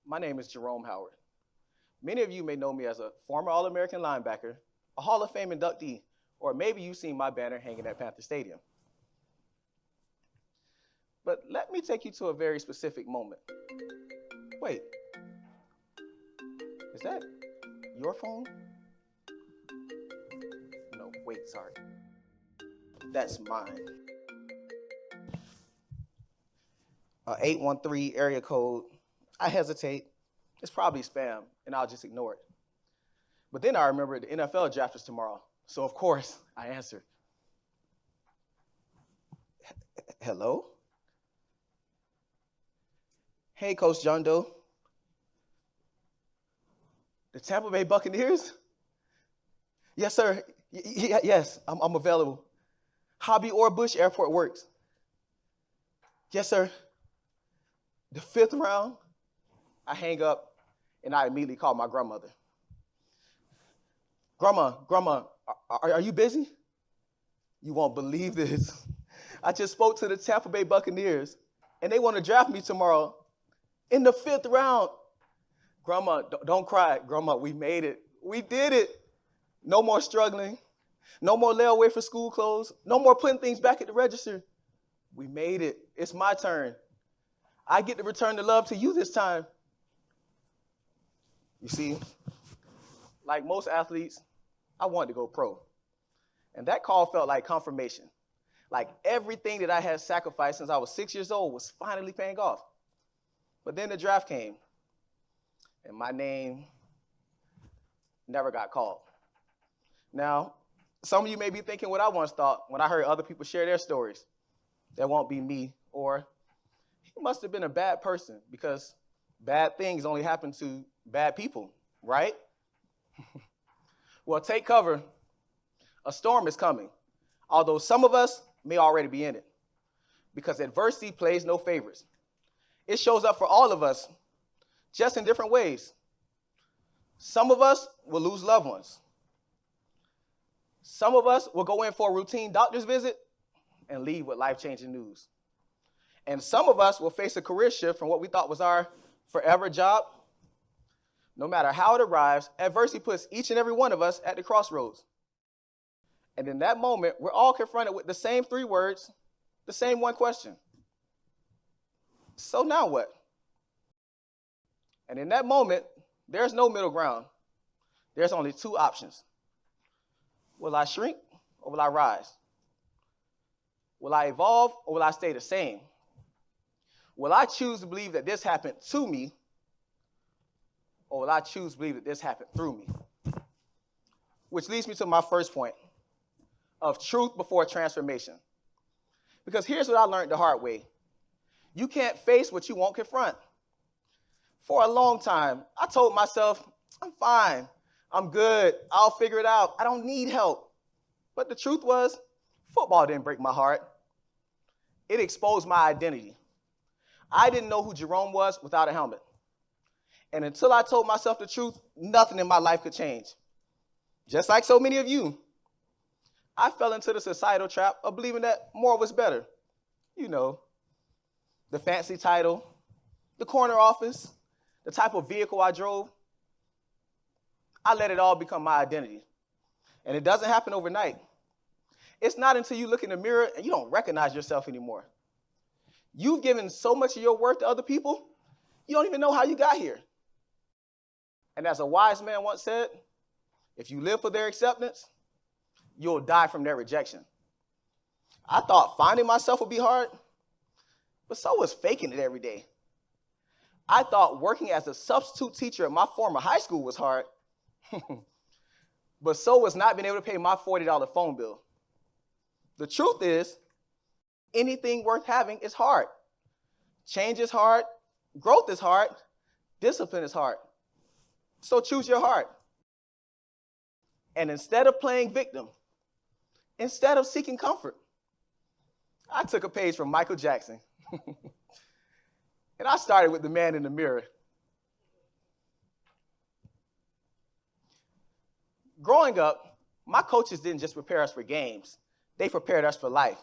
My name is Jerome Howard. Many of you may know me as a former All-American linebacker, a Hall of Fame inductee, or maybe you've seen my banner hanging at Panther Stadium. But let me take you to a very specific moment. Wait, is that your phone? No, wait, sorry. That's mine. 813 area code. I hesitate. It's probably spam, and I'll just ignore it. But then I remember the NFL draft is tomorrow, so of course I answered. Hello? Hey, Coach John Doe. The Tampa Bay Buccaneers? Yes, sir. Yes, I'm available. Hobby or Bush Airport works. Yes, sir. The 5th round, I hang up, and I immediately call my grandmother. Grandma, are you busy? You won't believe this. I just spoke to the Tampa Bay Buccaneers, and they want to draft me tomorrow in the 5th round. Grandma, don't cry. Grandma, we made it. We did it. No more struggling. No more layaway for school clothes. No more putting things back at the register. We made it. It's my turn. I get to return the love to you this time. You see, like most athletes, I wanted to go pro. And that call felt like confirmation. Like everything that I had sacrificed since I was 6 years old was finally paying off. But then the draft came, and my name never got called. Now, some of you may be thinking what I once thought when I heard other people share their stories. That won't be me, or he must have been a bad person because bad things only happen to bad people, right? Well, take cover. A storm is coming, although some of us may already be in it, because adversity plays no favorites. It shows up for all of us, just in different ways. Some of us will lose loved ones. Some of us will go in for a routine doctor's visit and leave with life-changing news. And some of us will face a career shift from what we thought was our forever job. No matter how it arrives, adversity puts each and every one of us at the crossroads. And in that moment, we're all confronted with the same 3 words, the same one question. So now what? And in that moment, there's no middle ground. There's only 2 options. Will I shrink or will I rise? Will I evolve or will I stay the same? Will I choose to believe that this happened to me, or will I choose to believe that this happened through me? Which leads me to my first point of truth before transformation. Because here's what I learned the hard way. You can't face what you won't confront. For a long time, I told myself, I'm fine, I'm good, I'll figure it out, I don't need help. But the truth was, football didn't break my heart. It exposed my identity. I didn't know who Jerome was without a helmet. And until I told myself the truth, nothing in my life could change. Just like so many of you, I fell into the societal trap of believing that more was better. You know, the fancy title, the corner office, the type of vehicle I drove. I let it all become my identity. And it doesn't happen overnight. It's not until you look in the mirror and you don't recognize yourself anymore. You've given so much of your worth to other people, you don't even know how you got here. And as a wise man once said, if you live for their acceptance, you'll die from their rejection. I thought finding myself would be hard, but so was faking it every day. I thought working as a substitute teacher at my former high school was hard, but so was not being able to pay my $40 phone bill. The truth is, anything worth having is hard. Change is hard, growth is hard, discipline is hard. So choose your heart. And instead of playing victim, instead of seeking comfort, I took a page from Michael Jackson. And I started with the man in the mirror. Growing up, my coaches didn't just prepare us for games. They prepared us for life.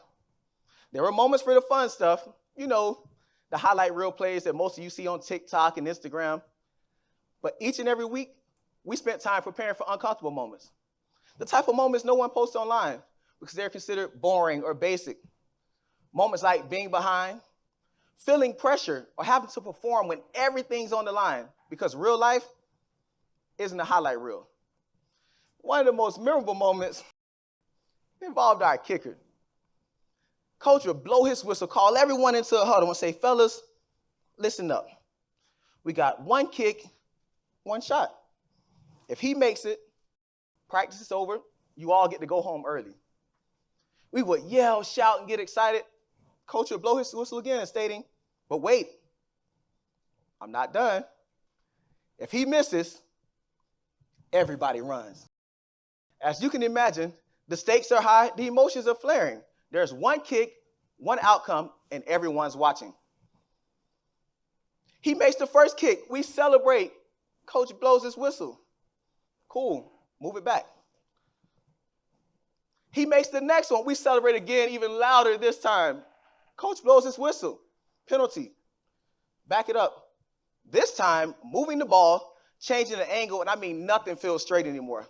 There were moments for the fun stuff, you know, the highlight reel plays that most of you see on TikTok and Instagram. But each and every week, we spent time preparing for uncomfortable moments. The type of moments no one posts online because they're considered boring or basic. Moments like being behind, feeling pressure, or having to perform when everything's on the line because real life isn't a highlight reel. One of the most memorable moments involved our kicker. Coach would blow his whistle, call everyone into a huddle and say, fellas, listen up. We got one kick, one shot. If he makes it, practice is over, you all get to go home early. We would yell, shout, and get excited. Coach would blow his whistle again, stating, but wait, I'm not done. If he misses, everybody runs. As you can imagine, the stakes are high, the emotions are flaring. There's one kick, one outcome, and everyone's watching. He makes the first kick. We celebrate. Coach blows his whistle. Cool. Move it back. He makes the next one. We celebrate again, even louder this time. Coach blows his whistle. Penalty. Back it up. This time, moving the ball, changing the angle, and I mean nothing feels straight anymore.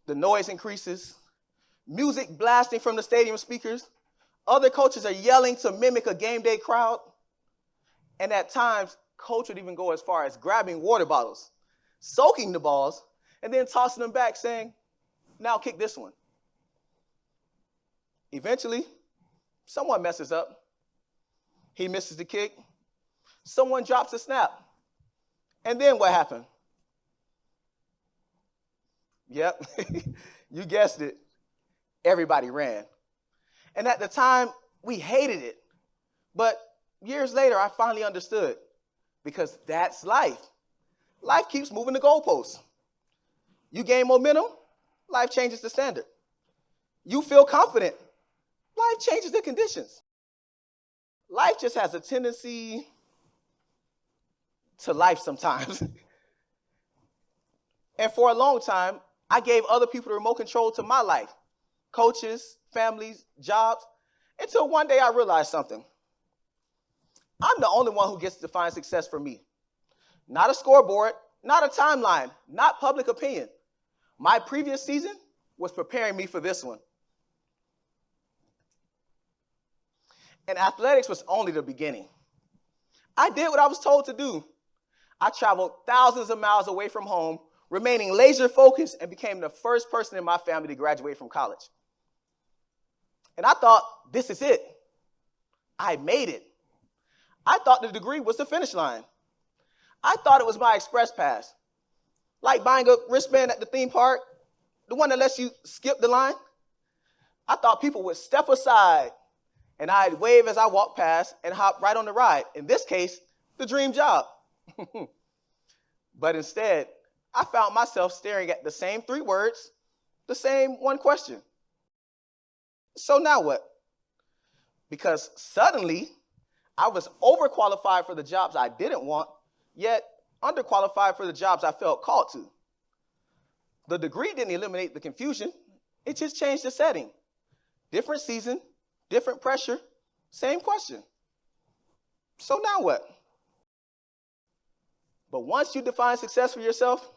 The noise increases. Music blasting from the stadium speakers. Other coaches are yelling to mimic a game day crowd. And at times, coach would even go as far as grabbing water bottles, soaking the balls, and then tossing them back saying, now kick this one. Eventually, someone messes up. He misses the kick. Someone drops a snap. And then what happened? Yep, you guessed it. Everybody ran. And at the time, we hated it. But years later, I finally understood because that's life. Life keeps moving the goalposts. You gain momentum, life changes the standard. You feel confident, life changes the conditions. Life just has a tendency to life sometimes. And for a long time, I gave other people the remote control to my life. Coaches, families, jobs, until one day I realized something. I'm the only one who gets to define success for me. Not a scoreboard, not a timeline, not public opinion. My previous season was preparing me for this one. And athletics was only the beginning. I did what I was told to do. I traveled thousands of miles away from home, remaining laser focused, and became the first person in my family to graduate from college. And I thought, this is it. I made it. I thought the degree was the finish line. I thought it was my express pass. Like buying a wristband at the theme park, the one that lets you skip the line. I thought people would step aside and I'd wave as I walked past and hop right on the ride. In this case, the dream job. But instead, I found myself staring at the same three words, the same one question. So now what? Because suddenly, I was overqualified for the jobs I didn't want, yet underqualified for the jobs I felt called to. The degree didn't eliminate the confusion. It just changed the setting. Different season, different pressure, same question. So now what? But once you define success for yourself,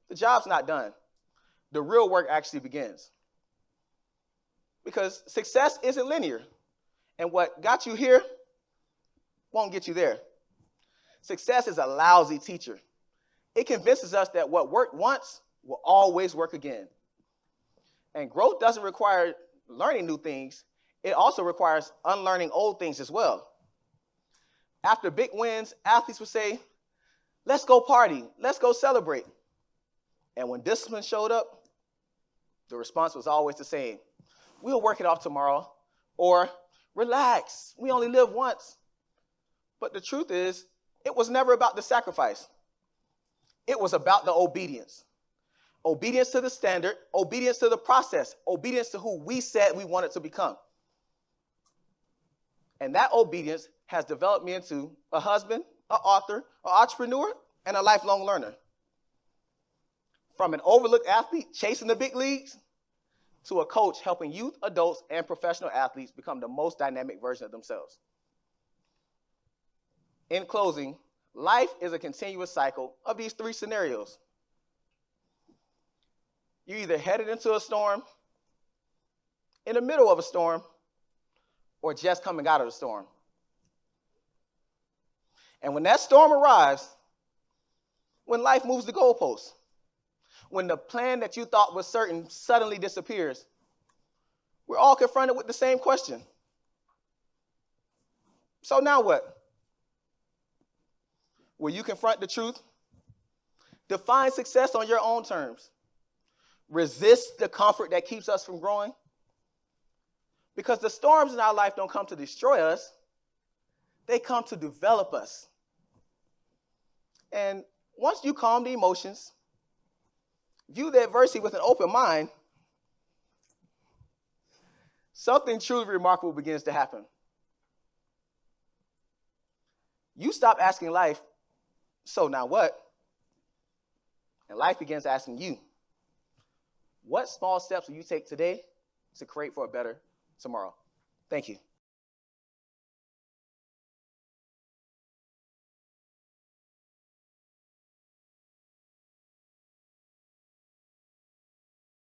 the job's not done. The real work actually begins. Because success isn't linear. And what got you here won't get you there. Success is a lousy teacher. It convinces us that what worked once will always work again. And growth doesn't require learning new things. It also requires unlearning old things as well. After big wins, athletes would say, let's go party, let's go celebrate. And when discipline showed up, the response was always the same. We'll work it off tomorrow. Or, relax, we only live once. But the truth is, it was never about the sacrifice. It was about the obedience. Obedience to the standard, obedience to the process, obedience to who we said we wanted to become. And that obedience has developed me into a husband, an author, an entrepreneur, and a lifelong learner. From an overlooked athlete chasing the big leagues to a coach helping youth, adults, and professional athletes become the most dynamic version of themselves. In closing, Life is a continuous cycle of these three scenarios. You're either headed into a storm, in the middle of a storm, or just coming out of the storm. And when that storm arrives, when life moves the goalposts, when the plan that you thought was certain suddenly disappears, we're all confronted with the same question. So now what? Will you confront the truth? Define success on your own terms. Resist the comfort that keeps us from growing. Because the storms in our life don't come to destroy us. They come to develop us. And once you calm the emotions, view the adversity with an open mind, something truly remarkable begins to happen. You stop asking life, so now what? And life begins asking you, what small steps will you take today to create for a better tomorrow? Thank you.